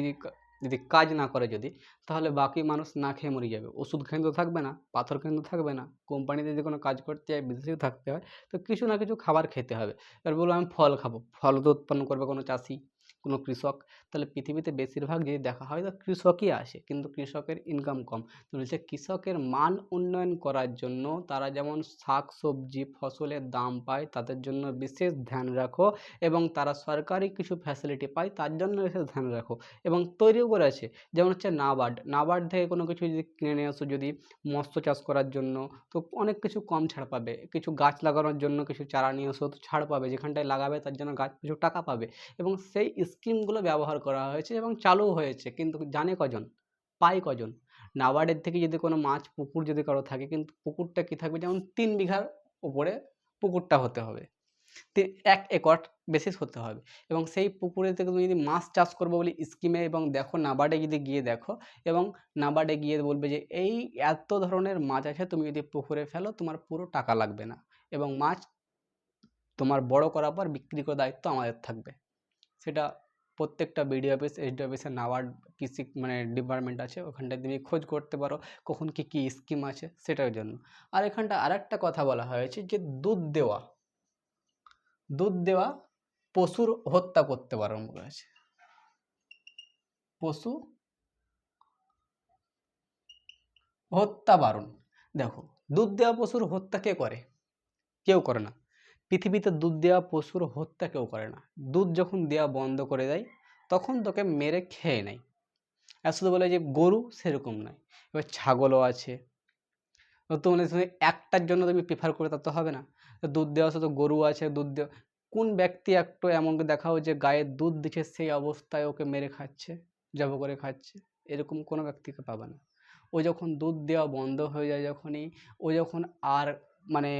Speaker 1: যদি কাজ না করে যদি, তাহলে বাকি মানুষ না খেয়ে মরে যাবে। ওষুধ কেন্দ্র থাকবে না, পাথর কেন্দ্র থাকবে না। কোম্পানিতে যদি কোনো কাজ করতে হয়, বিদেশেও থাকতে হয়, তো কিছু না কিছু খাবার খেতে হবে। এবার বলবো আমি ফল খাবো, ফল তো উৎপন্ন করবে কোনো চাষি, কোনো কৃষক। তাহলে পৃথিবীতে বেশিরভাগ যদি দেখা হয় তো কৃষকই আসে, কিন্তু কৃষকের ইনকাম কম। তো বলছে কৃষকের মান উন্নয়ন করার জন্য তারা যেমন শাক সবজি ফসলের দাম পায় তাদের জন্য বিশেষ ধ্যান রাখো, এবং তারা সরকারি কিছু ফ্যাসিলিটি পায় তার জন্য বিশেষ ধ্যান রাখো। এবং তৈরিও করেছে, যেমন হচ্ছে নাবার্ড থেকে কোনো কিছু যদি কিনে নিয়ে আসো যদি মৎস্য চাষ করার জন্য, তো অনেক কিছু কম ছাড় পাবে। কিছু গাছ লাগানোর জন্য কিছু চারা নিয়ে এসো তো ছাড় পাবে, যেখানটায় লাগাবে তার জন্য গাছ কিছু টাকা পাবে। এবং সেই স্কিমগুলো ব্যবহার করা হয়েছে এবং চালুও হয়েছে, কিন্তু জানে কজন, পায় কজন? নাবার্ডের থেকে যদি কোনো মাছ পুকুর যদি কারো থাকে, কিন্তু পুকুরটা কী থাকবে, যেমন 3 বিঘার উপরে পুকুরটা হতে হবে, 1 একর বেসিস হতে হবে। এবং সেই পুকুরে থেকে তুমি যদি মাছ চাষ করবো বলে স্কিমে এবং দেখো নাবার্ডে যদি গিয়ে দেখো, এবং নাবার্ডে গিয়ে বলবে যে এই এত ধরনের মাছ আছে, তুমি যদি পুকুরে ফেলো তোমার পুরো টাকা লাগবে না, এবং মাছ তোমার বড় করার পর বিক্রি করার দায়িত্ব আমাদের থাকবে। সেটা প্রত্যেকটা বিডিও অফিস, এসডি অফিসে নাবার্ড কৃষি মানে ডিপার্টমেন্ট আছে, ওখানটায় তুমি খোঁজ করতে পারো কখন কী কী স্কিম আছে সেটার জন্য। আর এখানটা আরেকটা কথা বলা হয়েছে যে দুধ দেওয়া পশুর হত্যা করতে বারণ করেছে। পশু হত্যা বারণ। দেখো, দুধ দেওয়া পশুর হত্যা কে করে? কেউ করে না। পৃথিবীতে দুধ দেওয়া পশুর হত্যা কেউ করে না। দুধ যখন দেওয়া বন্ধ করে দেয় তখন তোকে মেরে খেয়ে নেয়। আর শুধু বলে যে গরু, সেরকম নয়। এবার ছাগলও আছে, তো মানে একটার জন্য তুমি প্রেফার করে তা তো হবে না। দুধ দেওয়া শুধু গরু আছে, দুধ দেওয়া কোন ব্যক্তি একটু এমনকি দেখাও যে গায়ের দুধ দিচ্ছে সেই অবস্থায় ওকে মেরে খাচ্ছে, জবাই করে খাচ্ছে, এরকম কোনো ব্যক্তিকে পাবে না। ও যখন দুধ দেওয়া বন্ধ হয়ে যায়, যখনই ও যখন আর মানে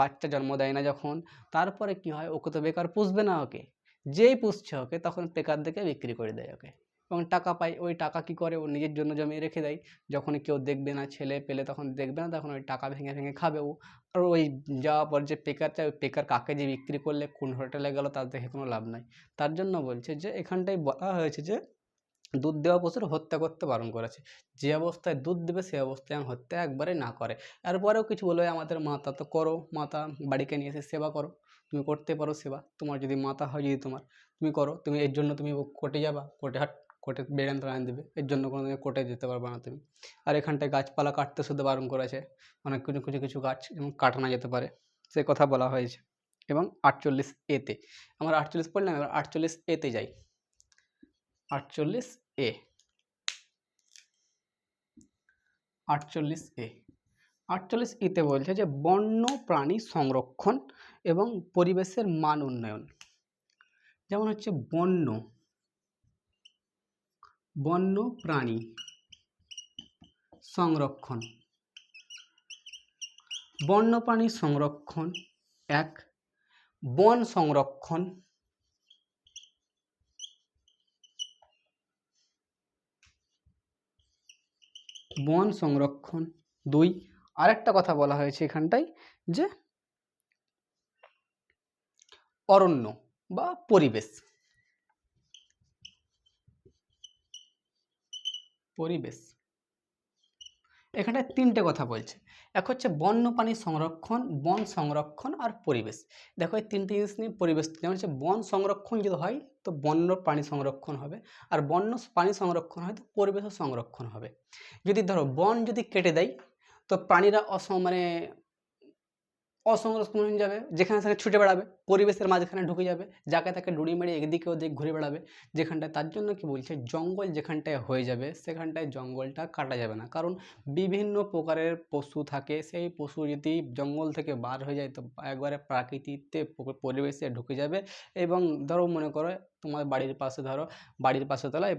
Speaker 1: বাচ্চা জন্ম দেয় না যখন, তারপরে কি হয়, ওকে তো বেকার পুষবে না, ওকে যেই পুষছে ওকে তখন বেকার দেখে বিক্রি করে দেয় ওকে, এবং টাকা পায়। ওই টাকা কি করে, ও নিজের জন্য জমিয়ে রেখে দেয়। যখন কেউ দেখবে না, ছেলে পেলে তখন দেখবে না, তখন ওই টাকা ভেঙে ভেঙে খাবে ও। আর ওই যাওয়ার পর যে পেকার চায়, ওই পেকার কাকে যে বিক্রি করলে কোন হোটেলে গেল তার দেখে কোনো লাভ নাই। তার জন্য বলছে যে এখানটায় বলা হয়েছে যে দুধ দেওয়া পশুর হত্যা করতে বারণ করেছে। যে অবস্থায় দুধ দেবে সে অবস্থায় হত্যা একবারে না করে। এরপরেও কিছু বলবে আমাদের মাতা তো করো, মাতা বাড়িকে নিয়ে এসে সেবা করো, তুমি করতে পারো সেবা, তোমার যদি মাতা হয় যদি তোমার, তুমি করো, তুমি এর জন্য তুমি কোর্টে যাবা, কোর্টে বেড়ান্ত আইন দেবে, এর জন্য কোনো দিন কোর্টে যেতে পারবে না তুমি। আর এখানটায় গাছপালা কাটতে শুধু বারণ করেছে, অনেক কিছু গাছ যেমন কাটানো যেতে পারে সে কথা বলা হয়েছে। এবং 48 এতে, আমরা 48 পড়লাম, এবার 48 এতে যাই। 48 এ 48 এ 48 ইতে বলছে যে বন্য প্রাণী সংরক্ষণ এবং পরিবেশের মান উন্নয়ন। যেমন হচ্ছে বন্য প্রাণী সংরক্ষণ, বন্যপ্রাণী সংরক্ষণ এক, বন সংরক্ষণ, বন সংরক্ষণ দুই। আরেকটা কথা বলা হয়েছে এখানটায় যে অরণ্য বা পরিবেশ, এখানটায় তিনটে কথা বলছে। এক হচ্ছে বন্যপ্রাণী সংরক্ষণ, বন সংরক্ষণ আর পরিবেশ। দেখো এই তিনটে জিনিস নিয়ে পরিবেশ, যেমন হচ্ছে বন সংরক্ষণ যদি হয় তো বন্য প্রাণী সংরক্ষণ হবে, আর বন্য প্রাণী সংরক্ষণ হয় তো পরিবেশও সংরক্ষণ হবে। যদি ধরো বন যদি কেটে দেয় তো প্রাণীরা মানে অসংরক্ষণ হয়ে যাবে, যেখানে সেখানে ছুটে বেড়াবে, পরিবেশের মাঝখানে ঢুকে যাবে, যাকে তাকে ডুরি মেরে এদিকে ওদিক ঘুরে বেড়াবে যেখানটায়। তার জন্য কি বলছে, জঙ্গল যেখানটায় হয়ে যাবে সেখানটায় জঙ্গলটা কাটা যাবে না, কারণ বিভিন্ন প্রকারের পশু থাকে, সেই পশু যদি জঙ্গল থেকে বার হয়ে যায় তো একবারে প্রাকৃতিকতে পরিবেশে ঢুকে যাবে। এবং ধরো মনে করো তোমার বাড়ির পাশে তলায়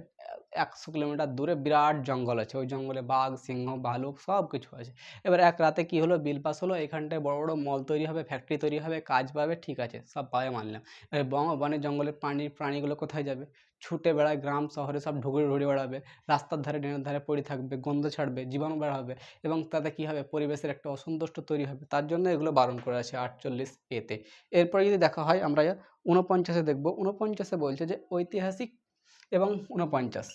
Speaker 1: 100 কিলোমিটার দূরে বিরাট জঙ্গল আছে, ওই জঙ্গলে বাঘ, সিংহ, ভালুক সব কিছু আছে। এবার এক রাতে কি হলো, বিল পাস হলো, এখানটায় বড় বড় মল তৈরি হবে, ফ্যাক্টরি তৈরি হবে, কাজ পাবে, ঠিক আছে, সব পাবে মানলাম। এবার বনের জঙ্গলের প্রাণীগুলো কোথায় যাবে, ছুটে বেড়ায়, গ্রাম শহরে সব ঘুরে বেড়াবে, রাস্তার ধারে ড্রেনের ধারে পড়ে থাকবে, গন্ধ ছাড়বে, জীবাণু বেড়াবে, এবং তাতে কি হবে, পরিবেশের একটা অসন্তুষ্ট তৈরি হবে। তার জন্য এগুলো বারণ করে আছে 48 এতে। এরপরে যদি দেখা হয় আমরা 49-এ দেখব। 49-এ বলছে যে ঐতিহাসিক এবং 49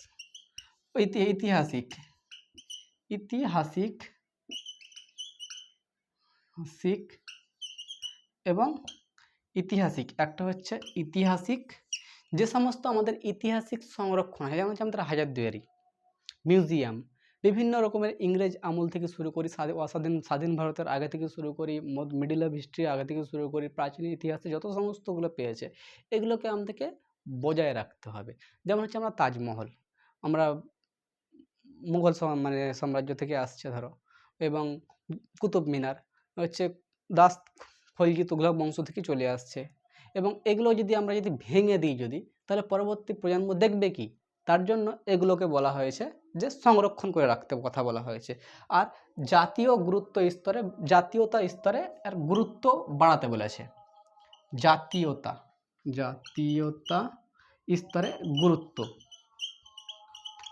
Speaker 1: ঐতিহাসিক এবং একটা হচ্ছে ইতিহাসিক, যে সমস্ত আমাদের ইতিহাসিক সংরক্ষণ হয়, যেমন হচ্ছে আমাদের হাজারদুয়ারি মিউজিয়াম, বিভিন্ন রকমের ইংরেজ আমল থেকে শুরু করি, স্বাধীন ভারতের আগে থেকে শুরু করি, মিডিল অফ হিস্ট্রি আগে থেকে শুরু করি, প্রাচীন ইতিহাসে যত সমস্তগুলো পেয়েছে এগুলোকে আমাদেরকে বজায় রাখতে হবে। যেমন হচ্ছে আমরা তাজমহল, আমরা মুঘল সাম্রাজ্য থেকে আসছে ধরো, এবং কুতুব মিনার হচ্ছে দাস খলজি তুঘলক বংশ থেকে চলে আসছে, এবং এগুলো যদি আমরা ভেঙে দিই তাহলে পরবর্তী প্রজন্ম দেখবে কি, তার জন্য এগুলোকে বলা হয়েছে যে সংরক্ষণ করে রাখতে কথা বলা হয়েছে। আর জাতীয়তা স্তরে এর গুরুত্ব বাড়াতে বলেছে, জাতীয়তা স্তরে গুরুত্ব।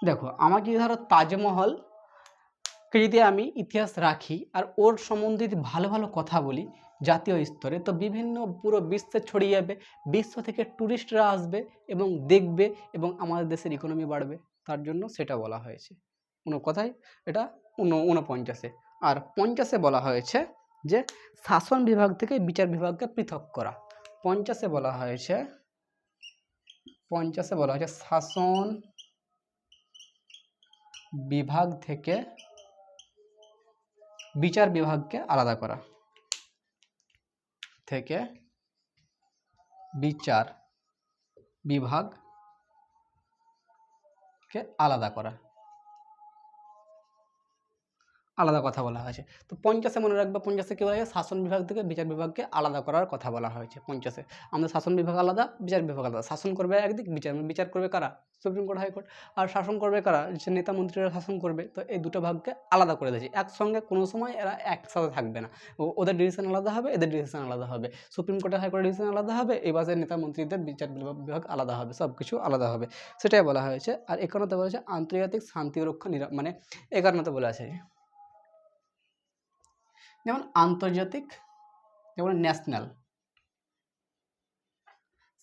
Speaker 1: দেখো আমার যদি ধরো তাজমহলকে যদি আমি ইতিহাস রাখি আর ওর সম্বন্ধে যদি ভালো ভালো কথা বলি জাতীয় স্তরে, তো বিভিন্ন পুরো বিশ্বে ছড়িয়ে যাবে, বিশ্ব থেকে ট্যুরিস্টরা আসবে এবং দেখবে, এবং আমাদের দেশের ইকোনমি বাড়বে। তার জন্য সেটা বলা হয়েছে কথায় এটা 49-এ। আর 50-এ বলা হয়েছে যে শাসন বিভাগ থেকে বিচার বিভাগকে পৃথক করা। 50-এ বলা হয়েছে শাসন বিভাগ থেকে বিচার বিভাগকে আলাদা করা, আলাদা কথা বলা হয়েছে। তো 50-এ মনে রাখবে, 50-এ কি বলা হয়েছে, শাসন বিভাগ থেকে বিচার বিভাগকে আলাদা করার কথা বলা হয়েছে 50-এ। আমাদের শাসন বিভাগ আলাদা, বিচার বিভাগ আলাদা। শাসন করবে একদিক, বিচার করবে কারা, সুপ্রিম কোর্ট, হাইকোর্ট। আর শাসন করবে কারা, যে নেতা মন্ত্রীরা শাসন করবে। তো এই দুটো ভাগকে আলাদা করে দিয়েছে, একসঙ্গে কোনো সময় এরা একসাথে থাকবে না, ওদের ডিসিশন আলাদা হবে, এদের ডিসিশন আলাদা হবে, সুপ্রিম কোর্টের হাইকোর্টের ডিসিশন আলাদা হবে, এবারে নেতা মন্ত্রীদের বিচার বিভাগ আলাদা হবে, সব কিছু আলাদা হবে, সেটাই বলা হয়েছে। আর 51-তে বলেছে আন্তর্জাতিক শান্তি রক্ষা 51-তে বলা আছে যেমন আন্তর্জাতিক, যেমন ন্যাশনাল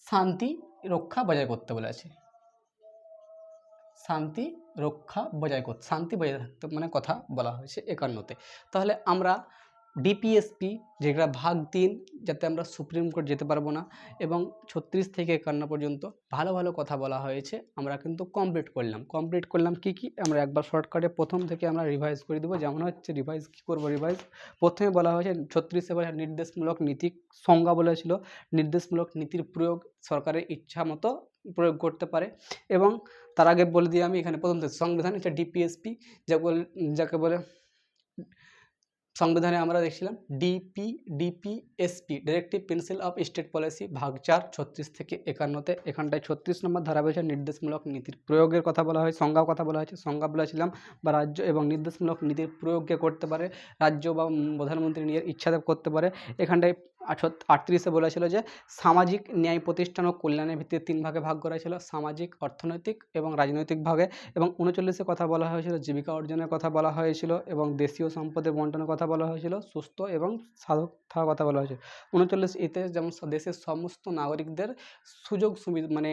Speaker 1: শান্তি রক্ষা বজায় করতে বলেছে, শান্তি রক্ষা বজায় করতে, শান্তি বজায় থাকতে মানে কথা বলা হয়েছে 51-তে। তাহলে আমরা ডিপিএসপি যেটা ভাগ 3, যাতে আমরা সুপ্রিম কোর্ট যেতে পারবো না, এবং 36 থেকে 51 পর্যন্ত ভালো ভালো কথা বলা হয়েছে, আমরা কিন্তু কমপ্লিট করলাম কি কি আমরা একবার শর্টকাটে প্রথম থেকে আমরা রিভাইজ করে দেবো। যেমন হচ্ছে রিভাইজ কী করবো, রিভাইজ প্রথমে বলা হয়েছে 36-এ বলা নির্দেশমূলক নীতি সংজ্ঞা বলেছিল, নির্দেশমূলক নীতির প্রয়োগ সরকারের ইচ্ছা মতো প্রয়োগ করতে পারে। এবং তার আগে বলে দিই আমি এখানে প্রথম থেকে সংবিধান, এটা ডিপিএসপি যাকে বলে সংবিধানে আমরা দেখছিলাম DPSP directive pencil of state policy ভাগ 4 36 থেকে 51-তে। এখানটায় 36 নম্বর ধারা বলেছে নির্দেশমূলক নীতির প্রয়োগের কথা বলা হয়, সংজ্ঞার কথা বলা হয়েছে। সংজ্ঞা বলেছিলাম বা রাজ্য এবং নির্দেশমূলক নীতির প্রয়োগকে করতে পারে রাজ্য বা প্রধানমন্ত্রী নিজের ইচ্ছাতে করতে পারে। এখানটায় 38-এ বলেছিল যে সামাজিক ন্যায় প্রতিষ্ঠান ও কল্যাণের ভিত্তিতে 3 ভাগে ভাগ করা ছিল, সামাজিক, অর্থনৈতিক এবং রাজনৈতিক ভাগে। এবং 39-এ কথা বলা হয়েছিল জীবিকা অর্জনের কথা বলা হয়েছিল, এবং দেশীয় সম্পদের বন্টনের কথা বলা হয়েছিল, সুস্থ এবং সাধক থাকার কথা বলা হয়েছিল। 39-এতে যেমন দেশের সমস্ত নাগরিকদের সুযোগ সুবিধা মানে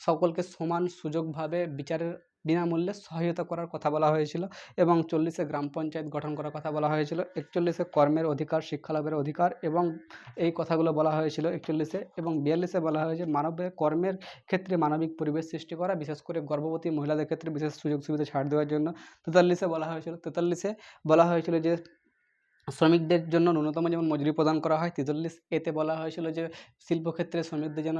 Speaker 1: সকলকে সমান সুযোগভাবে বিচারের বিনামূল্যে সহায়তা করার কথা বলা হয়েছিল। এবং 40-এ গ্রাম পঞ্চায়েত গঠন করার কথা বলা হয়েছিল। 41-এ কর্মের অধিকার, শিক্ষালাভের অধিকার এবং এই কথাগুলো বলা হয়েছিল 41-এ। এবং 42-এ বলা হয়েছে মানবের কর্মের ক্ষেত্রে মানবিক পরিবেশ সৃষ্টি করা, বিশেষ করে গর্ভবতী মহিলাদের ক্ষেত্রে বিশেষ সুযোগ সুবিধা ছাড় দেওয়ার জন্য। 43-এ বলা হয়েছিল 43-এ বলা হয়েছিল যে শ্রমিকদের জন্য ন্যূনতম যেমন মজুরি প্রদান করা হয়। 43-এতে বলা হয়েছিল যে শিল্পক্ষেত্রে শ্রমিকদের যেন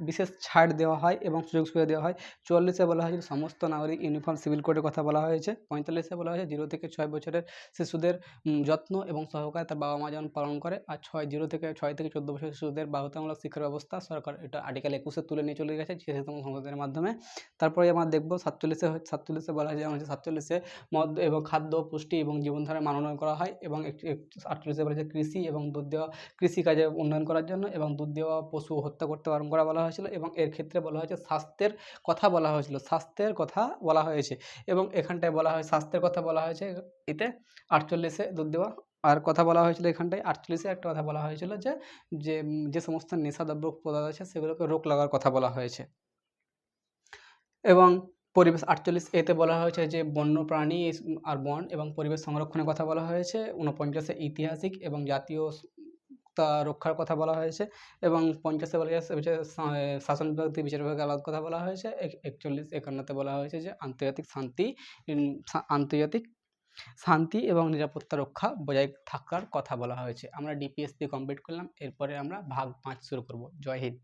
Speaker 1: বিশেষ ছাড় দেওয়া হয় এবং সুযোগ সুবিধা দেওয়া হয়। 44-এ বলা হয়েছিল সমস্ত নাগরিক ইউনিফর্ম সিভিল কোডের কথা বলা হয়েছে। 45-এ বলা হয়েছে 0 থেকে 6 বছরের শিশুদের যত্ন এবং সহকারে তার বাবা মা যেন পালন করে। আর 6 থেকে 14 বছরের শিশুদের বাধ্যতামূলক শিক্ষার ব্যবস্থা সরকার এটা আর্টিকেল 21-এ তুলে নিয়ে চলে গেছে শিশুতম সংশোধনের মাধ্যমে। তারপরে আমরা দেখব 47-এ বলা হয় যেমন 47-এ মদ এবং খাদ্য, পুষ্টি এবং জীবনধারার মান উন্নয়ন করা হয়। এবং 48-এ বলা হয়েছে কৃষি এবং দুধ দেওয়া, কৃষিকাজে উন্নয়ন করার জন্য এবং দুধ দেওয়া পশু হত্যা করতে বারণ করা বলা হয়েছিল। এবং এর ক্ষেত্রে বলা হয়েছে স্বাস্থ্যের কথা বলা হয়েছিল, স্বাস্থ্যের কথা বলা হয়েছে। এবং এখানটায় বলা হয় স্বাস্থ্যের কথা বলা হয়েছে এতে 48-এ দুধ দেওয়া। আর কথা বলা হয়েছিল এখানটায় 48-এ একটা কথা বলা হয়েছিল যে যে সমস্ত নেশাদ্রব্য পদার্থ আছে সেগুলোকে রোক লাগার কথা বলা হয়েছে। এবং পরিবেশ 48-এতে বলা হয়েছে যে বন্যপ্রাণী আর বন এবং পরিবেশ সংরক্ষণের কথা বলা হয়েছে। 49-এ ঐতিহাসিক এবং জাতীয় তা রক্ষার কথা বলা হয়েছে। এবং 50-এ বলা হয়েছে শাসন বিভাগ থেকে বিচার বিভাগের আলাদা কথা বলা হয়েছে। 41-51-তে বলা হয়েছে যে আন্তর্জাতিক শান্তি এবং নিরাপত্তা রক্ষা বজায় থাকার কথা বলা হয়েছে। আমরা ডিপিএসপি কমপ্লিট করলাম, এরপরে আমরা ভাগ 5 শুরু করব। জয় হিন্দ।